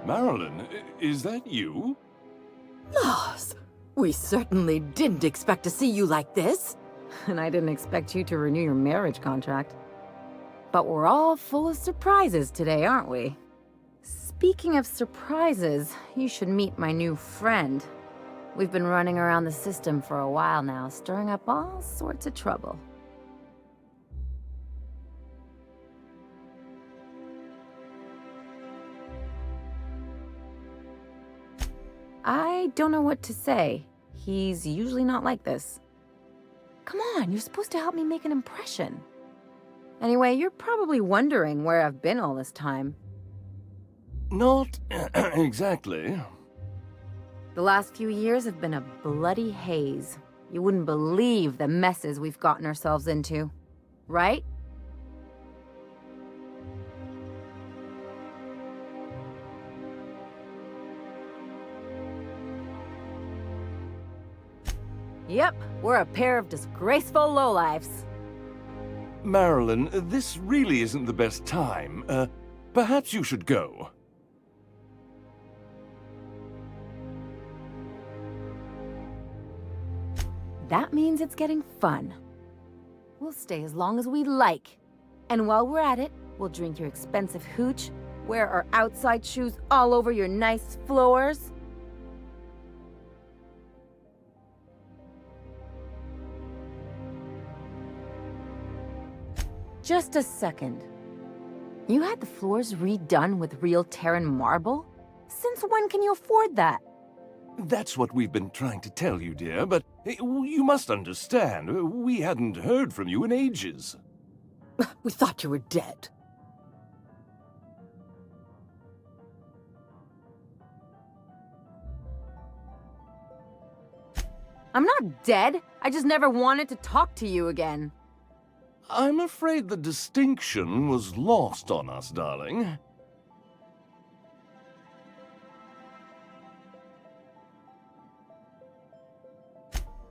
Marilyn, is that you? Laws, we certainly didn't expect to see you like this. And I didn't expect you to renew your marriage contract. But we're all full of surprises today, aren't we? Speaking of surprises, you should meet my new friend. We've been running around the system for a while now, stirring up all sorts of trouble. I don't know what to say. He's usually not like this. Come on, you're supposed to help me make an impression. Anyway, you're probably wondering where I've been all this time. Not exactly. The last few years have been a bloody haze. You wouldn't believe the messes we've gotten ourselves into, right? Yep, we're a pair of disgraceful lowlifes. Marilyn, this really isn't the best time. Perhaps you should go. That means it's getting fun. We'll stay as long as we like. And while we're at it, we'll drink your expensive hooch, wear our outside shoes all over your nice floors. Just a second. You had the floors redone with real Terran marble? Since when can you afford that? That's what we've been trying to tell you, dear, but you must understand, we hadn't heard from you in ages. We thought you were dead. I'm not dead. I just never wanted to talk to you again. I'm afraid the distinction was lost on us, darling.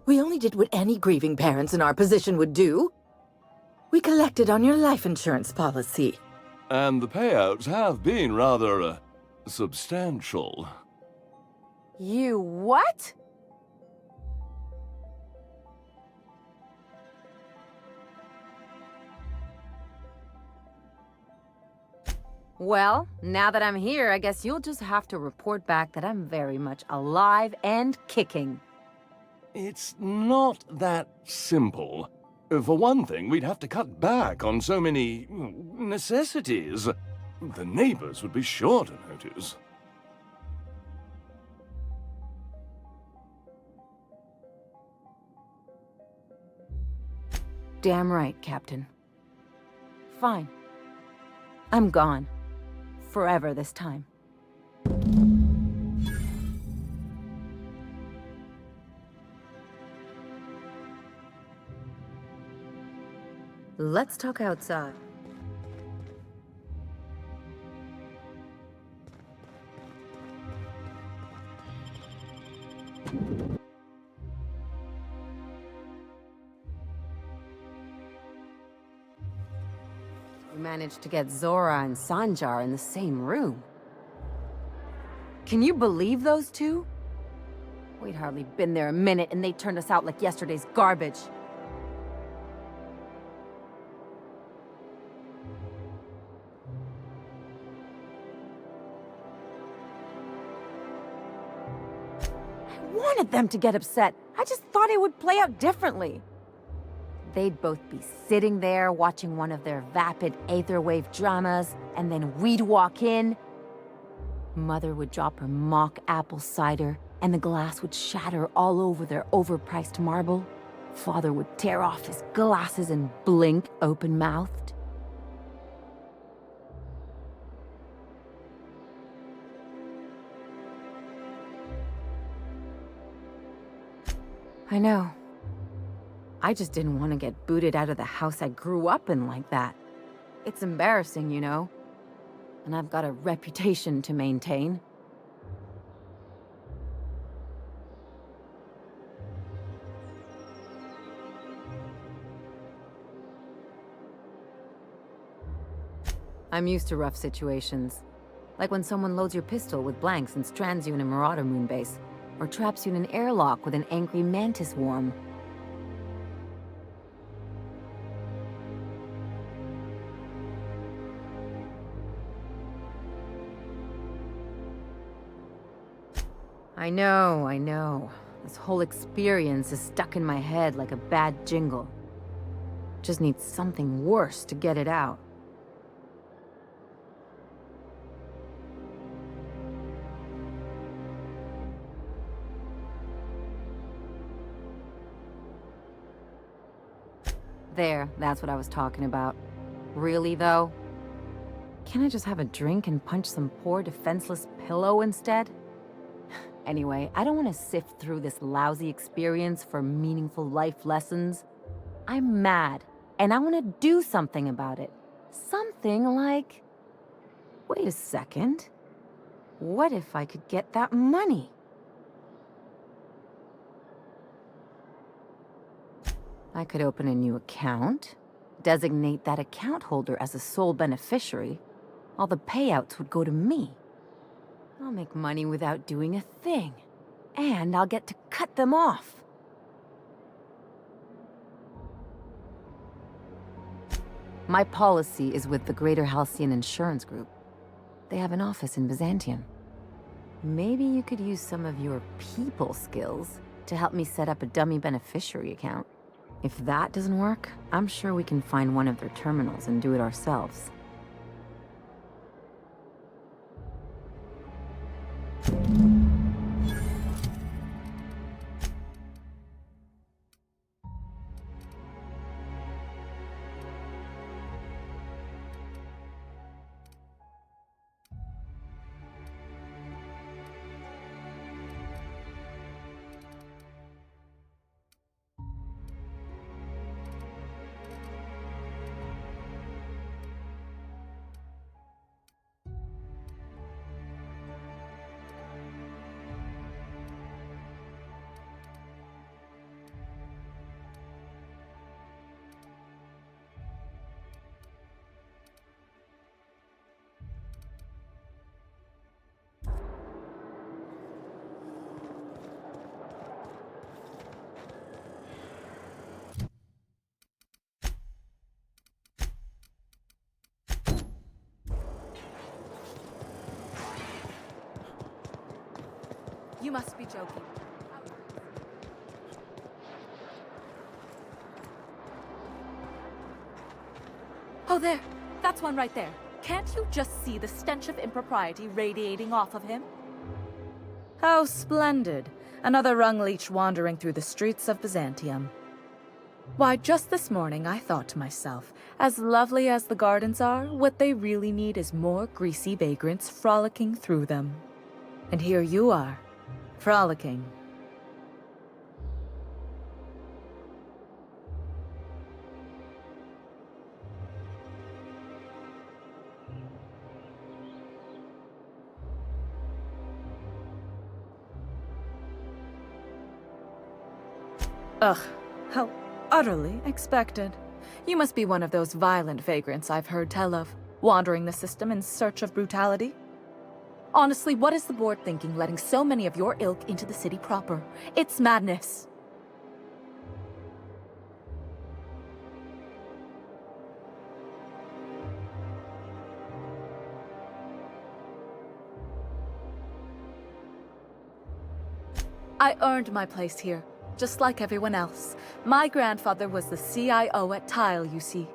We only did what any grieving parents in our position would do. We collected on your life insurance policy. And the payouts have been rather, substantial. You what? Well, now that I'm here, I guess you'll just have to report back that I'm very much alive and kicking. It's not that simple. For one thing, we'd have to cut back on so many necessities. The neighbors would be sure to notice. Damn right, Captain. Fine. I'm gone. Forever this time. Let's talk outside. We managed to get Zora and Sanjar in the same room. Can you believe those two? We'd hardly been there a minute and they turned us out like yesterday's garbage. I wanted them to get upset. I just thought it would play out differently. They'd both be sitting there watching one of their vapid aetherwave dramas, and then we'd walk in. Mother would drop her mock apple cider, and the glass would shatter all over their overpriced marble. Father would tear off his glasses and blink open-mouthed. I know. I just didn't want to get booted out of the house I grew up in like that. It's embarrassing, you know. And I've got a reputation to maintain. I'm used to rough situations. Like when someone loads your pistol with blanks and strands you in a Marauder moonbase, or traps you in an airlock with an angry mantis worm. I know. This whole experience is stuck in my head like a bad jingle. Just need something worse to get it out. There, that's what I was talking about. Really, though? Can't I just have a drink and punch some poor defenseless pillow instead? Anyway, I don't want to sift through this lousy experience for meaningful life lessons. I'm mad, and I want to do something about it. Something like... Wait a second. What if I could get that money? I could open a new account, designate that account holder as a sole beneficiary. All the payouts would go to me. I'll make money without doing a thing. And I'll get to cut them off. My policy is with the Greater Halcyon Insurance Group. They have an office in Byzantium. Maybe you could use some of your people skills to help me set up a dummy beneficiary account. If that doesn't work, I'm sure we can find one of their terminals and do it ourselves. You must be joking. Oh, there. That's one right there. Can't you just see the stench of impropriety radiating off of him? How splendid. Another rung leech wandering through the streets of Byzantium. Why, just this morning I thought to myself, as lovely as the gardens are, what they really need is more greasy vagrants frolicking through them. And here you are, frolicking. Ugh, how utterly expected. You must be one of those violent vagrants I've heard tell of, wandering the system in search of brutality. Honestly, what is the board thinking letting so many of your ilk into the city proper? It's madness. I earned my place here, just like everyone else. My grandfather was the CIO at Tile, you see.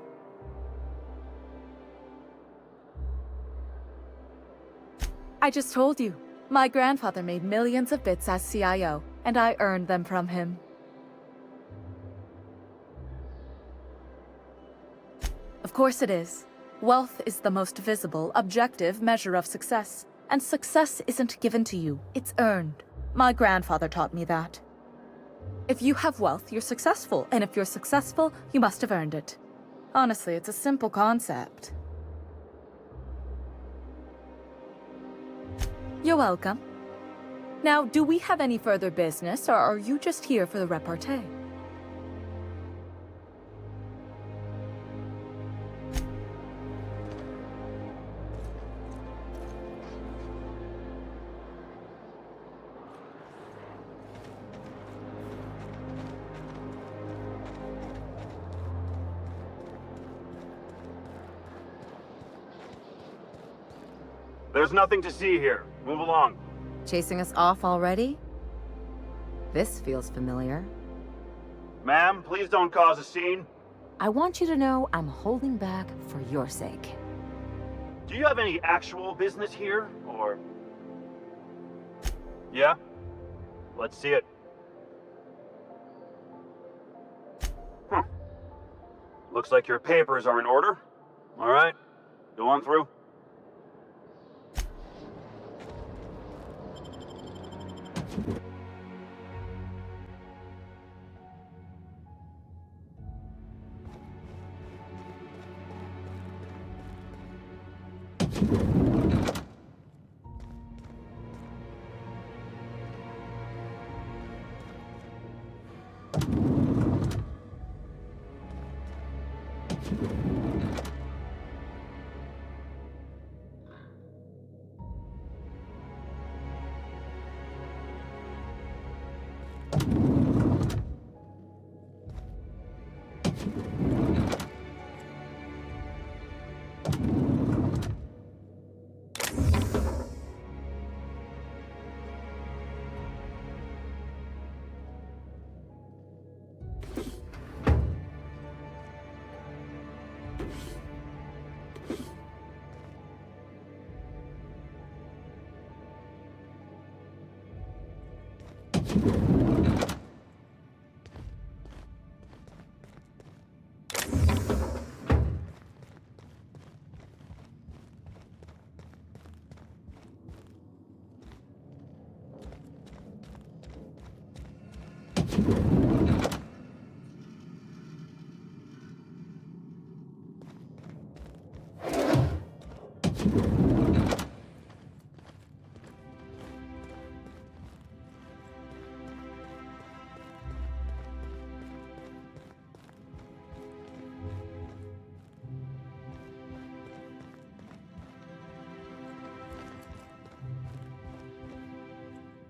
I just told you. My grandfather made millions of bits as CIO, and I earned them from him. Of course it is. Wealth is the most visible, objective measure of success. And success isn't given to you, it's earned. My grandfather taught me that. If you have wealth, you're successful, and if you're successful, you must have earned it. Honestly, it's a simple concept. You're welcome. Now, do we have any further business, or are you just here for the repartee? There's nothing to see here. Move along. Chasing us off already? This feels familiar. Ma'am, please don't cause a scene. I want you to know I'm holding back for your sake. Do you have any actual business here, or... Yeah? Let's see it. Looks like your papers are in order. All right, go on through.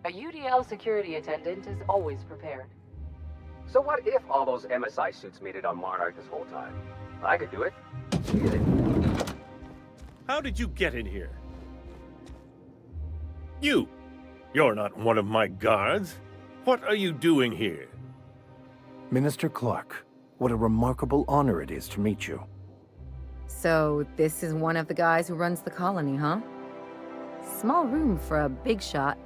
A UDL security attendant is always prepared. So what if all those MSI suits made it on Monarch this whole time? I could do it. Easy. How did you get in here? You're not one of my guards. What are you doing here? Minister Clark, what a remarkable honor it is to meet you. So, this is one of the guys who runs the colony, huh? Small room for a big shot.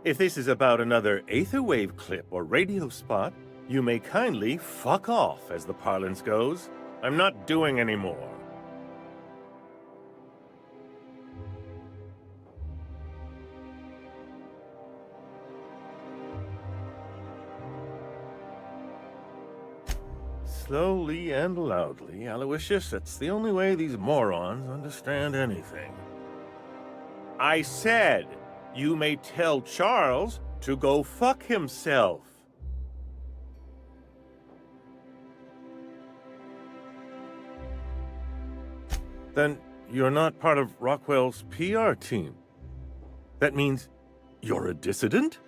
If this is about another Aetherwave clip or radio spot, you may kindly fuck off, as the parlance goes. I'm not doing any more. Slowly and loudly, Aloysius, it's the only way these morons understand anything. I said, you may tell Charles to go fuck himself. Then you're not part of Rockwell's PR team. That means you're a dissident?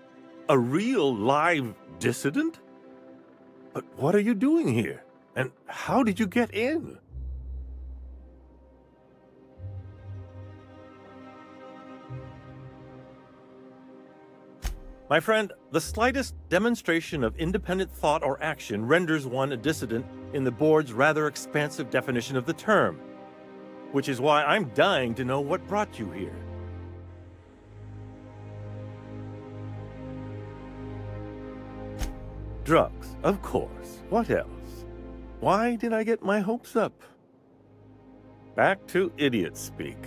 A real live dissident? But what are you doing here? And how did you get in? My friend, the slightest demonstration of independent thought or action renders one a dissident in the board's rather expansive definition of the term, which is why I'm dying to know what brought you here. Drugs, of course. What else? Why did I get my hopes up? Back to idiot speak.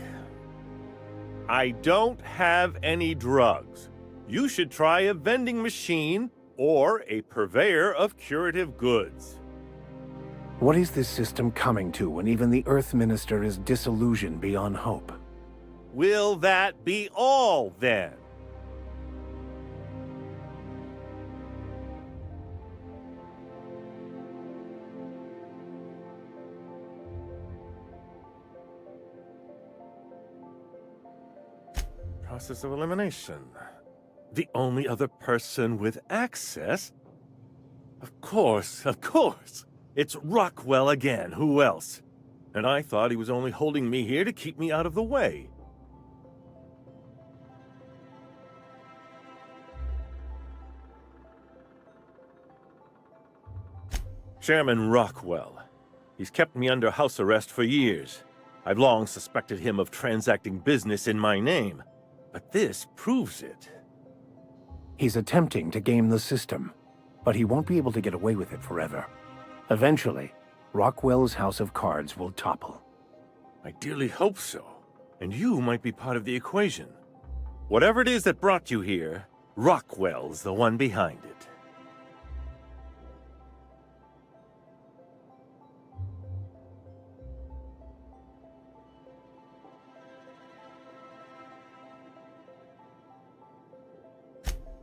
I don't have any drugs. You should try a vending machine or a purveyor of curative goods. What is this system coming to when even the Earth Minister is disillusioned beyond hope? Will that be all, then? Process of elimination. The only other person with access? Of course. It's Rockwell again. Who else? And I thought he was only holding me here to keep me out of the way. Chairman Rockwell. He's kept me under house arrest for years. I've long suspected him of transacting business in my name, but this proves it. He's attempting to game the system, but he won't be able to get away with it forever. Eventually, Rockwell's house of cards will topple. I dearly hope so. And you might be part of the equation. Whatever it is that brought you here, Rockwell's the one behind it.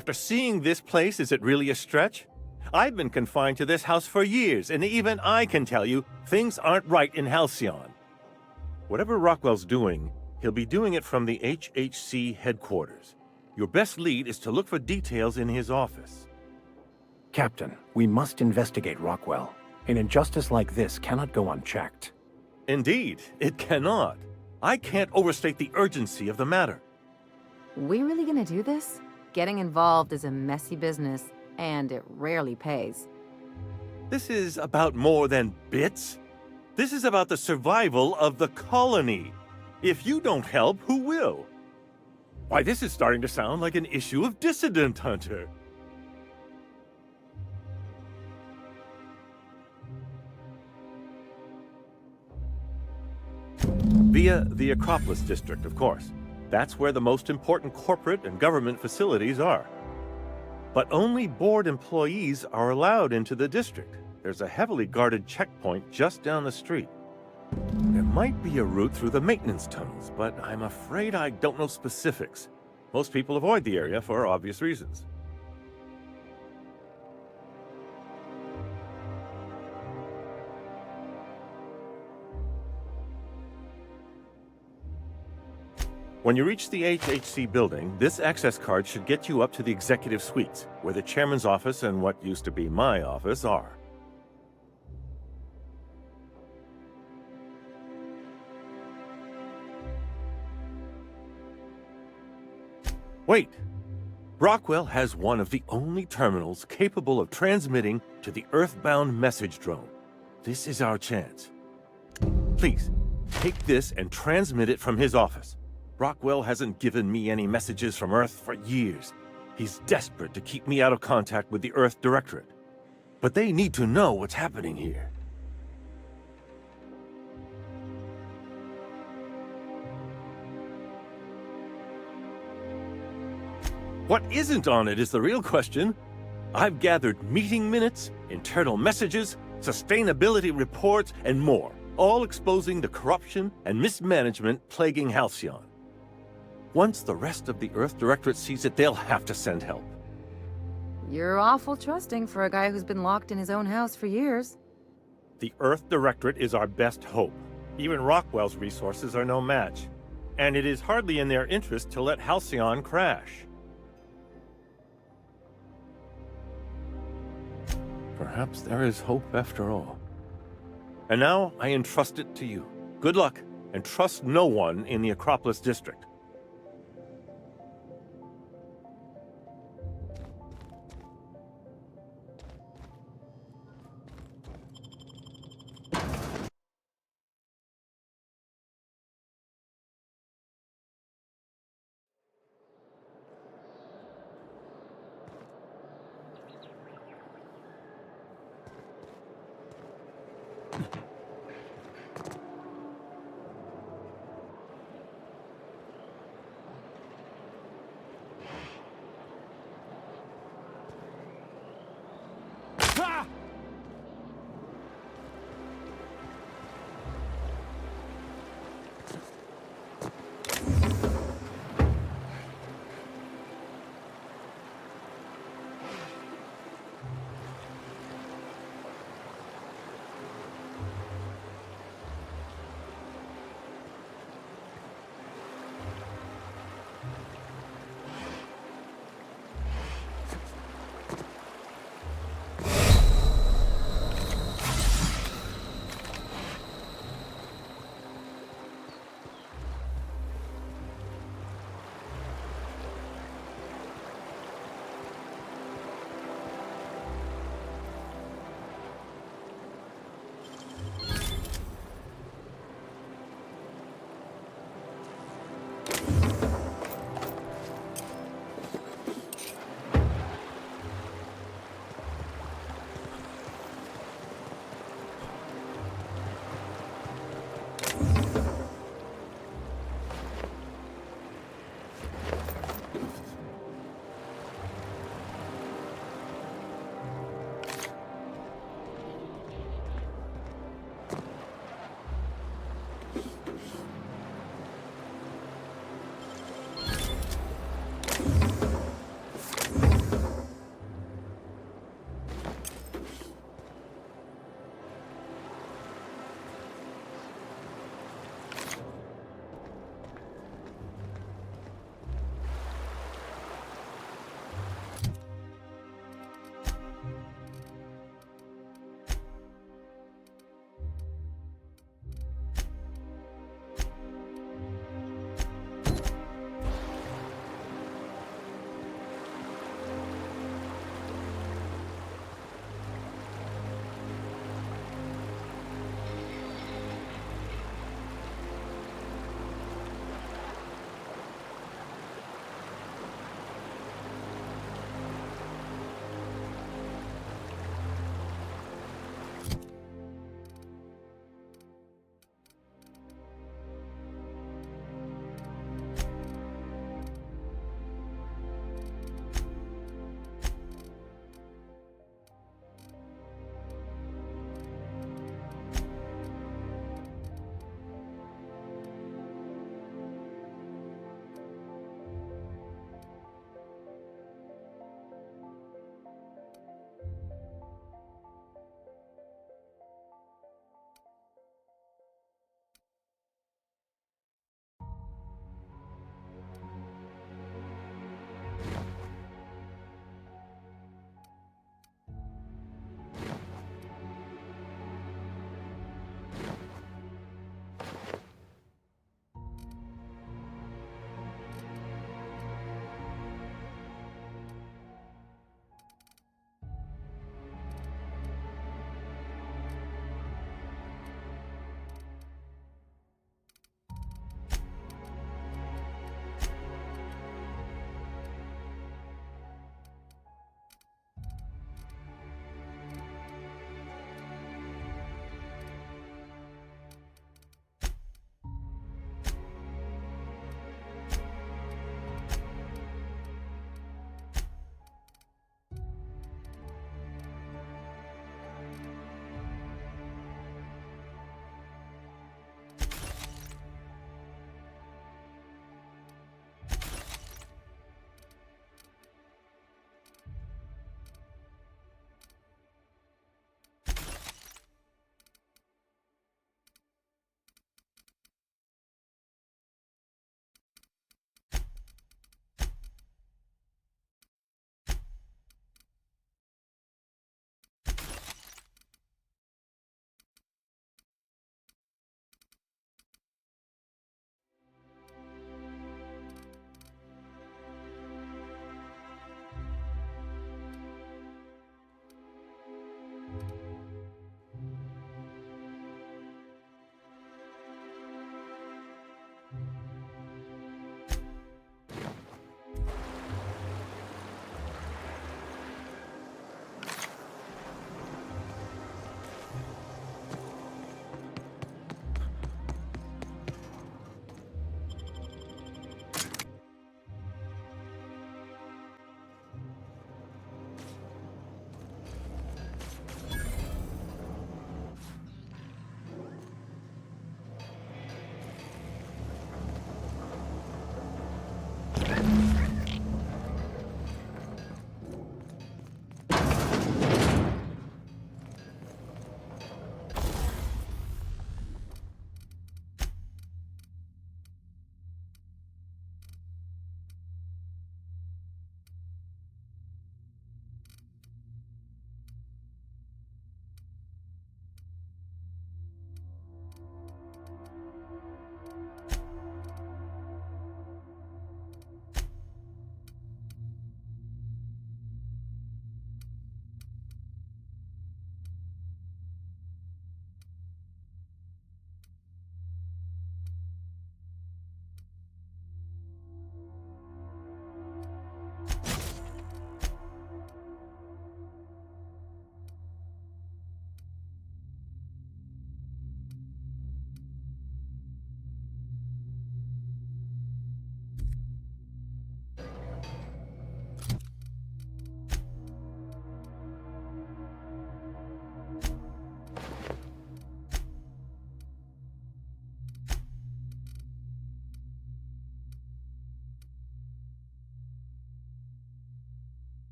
After seeing this place, is it really a stretch? I've been confined to this house for years, and even I can tell you, things aren't right in Halcyon. Whatever Rockwell's doing, he'll be doing it from the HHC headquarters. Your best lead is to look for details in his office. Captain, we must investigate Rockwell. An injustice like this cannot go unchecked. Indeed, it cannot. I can't overstate the urgency of the matter. We really gonna do this? Getting involved is a messy business, and it rarely pays. This is about more than bits. This is about the survival of the colony. If you don't help, who will? Why, this is starting to sound like an issue of Dissident Hunter. Via the Acropolis District, of course. That's where the most important corporate and government facilities are. But only board employees are allowed into the district. There's a heavily guarded checkpoint just down the street. There might be a route through the maintenance tunnels, but I'm afraid I don't know specifics. Most people avoid the area for obvious reasons. When you reach the HHC building, this access card should get you up to the executive suites, where the chairman's office and what used to be my office are. Wait! Rockwell has one of the only terminals capable of transmitting to the Earthbound message drone. This is our chance. Please, take this and transmit it from his office. Rockwell hasn't given me any messages from Earth for years. He's desperate to keep me out of contact with the Earth Directorate. But they need to know what's happening here. What isn't on it is the real question. I've gathered meeting minutes, internal messages, sustainability reports, and more, all exposing the corruption and mismanagement plaguing Halcyon. Once the rest of the Earth Directorate sees it, they'll have to send help. You're awful trusting for a guy who's been locked in his own house for years. The Earth Directorate is our best hope. Even Rockwell's resources are no match. And it is hardly in their interest to let Halcyon crash. Perhaps there is hope after all. And now I entrust it to you. Good luck, and trust no one in the Acropolis District.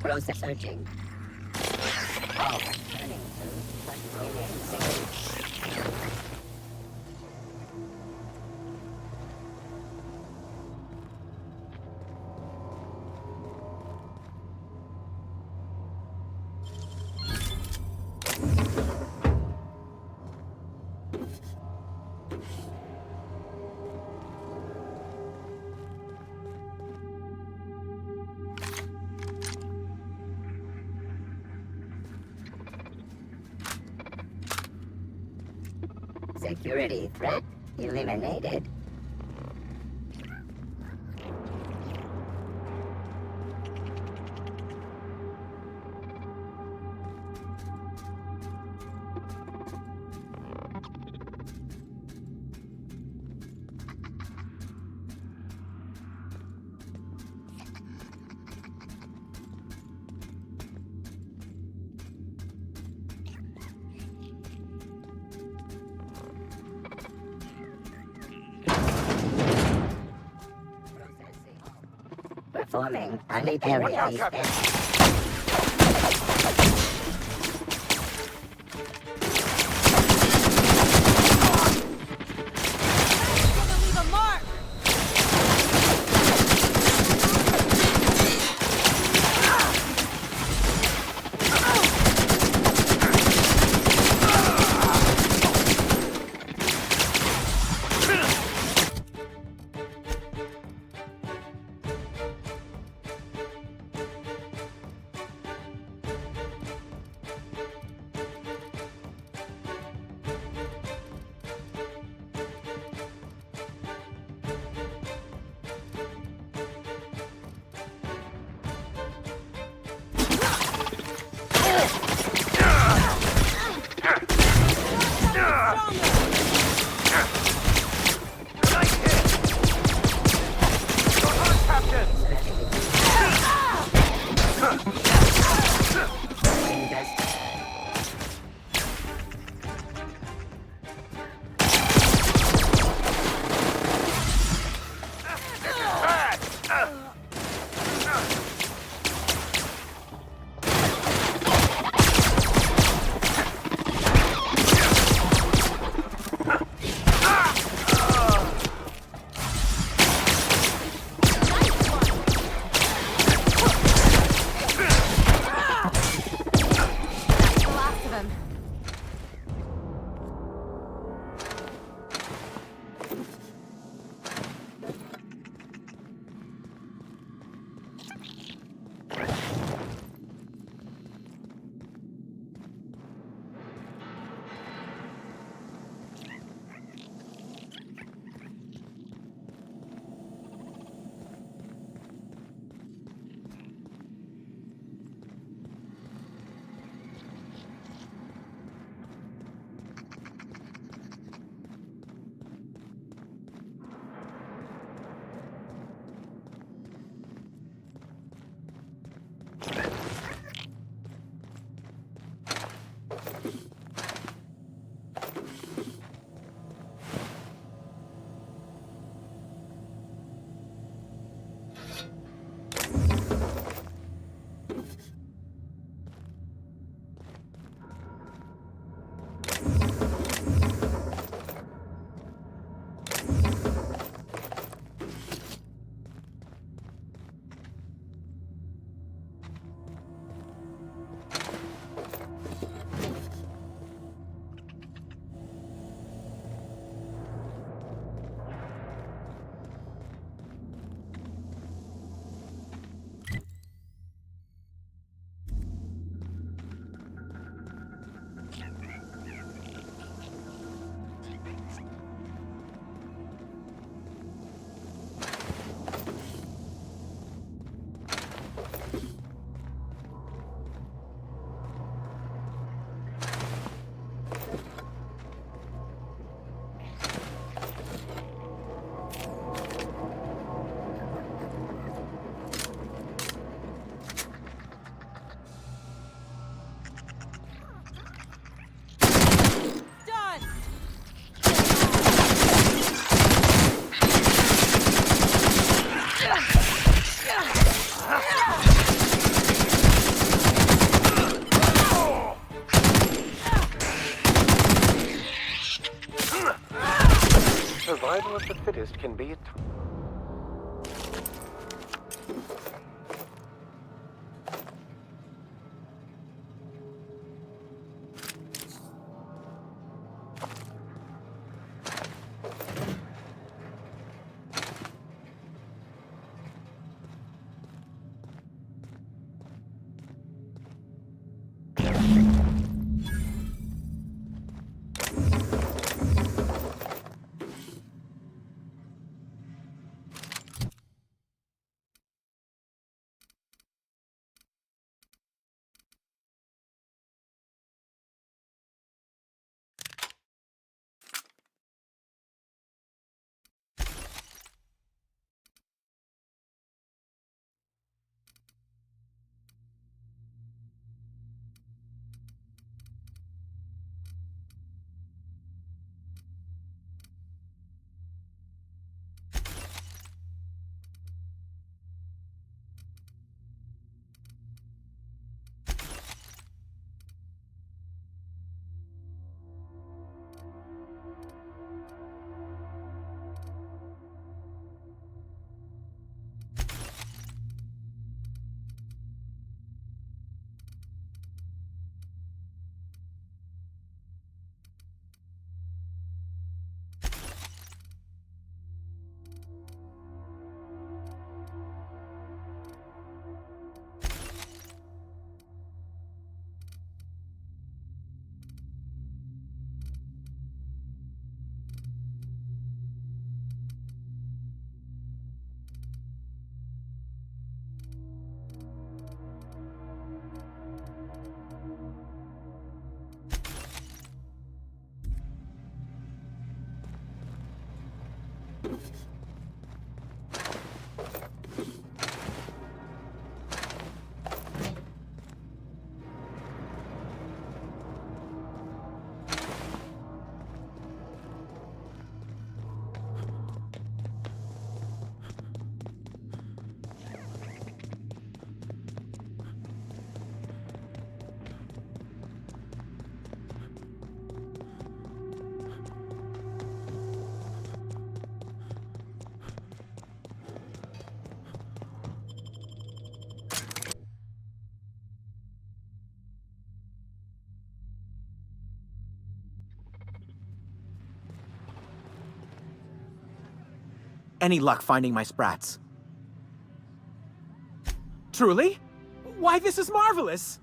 Process searching. Oh, turning to remaining seconds. Security threat eliminated. Performing planetary scan. Survival of the fittest can be Any luck finding my sprats? Truly? Why, this is marvelous!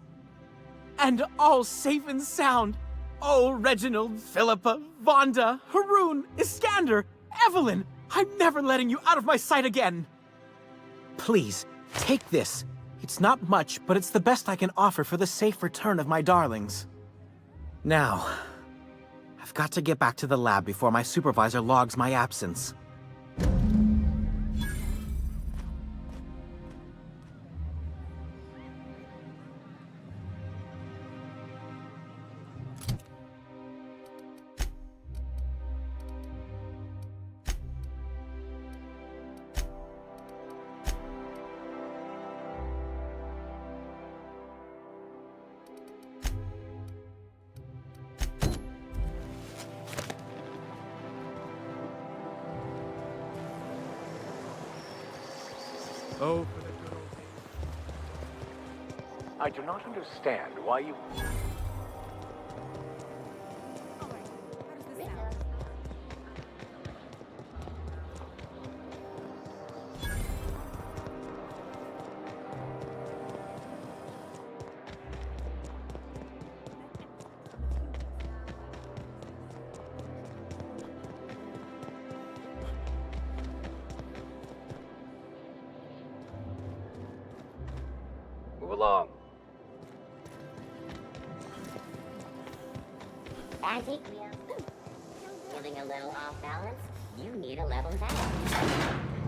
And all safe and sound. Oh, Reginald, Philippa, Vonda, Haroon, Iskander, Evelyn! I'm never letting you out of my sight again! Please, take this. It's not much, but it's the best I can offer for the safe return of my darlings. Now, I've got to get back to the lab before my supervisor logs my absence. Oh, for the good old days. I do not understand why you... Move along. As equal. Feeling a little off balance? You need a level down.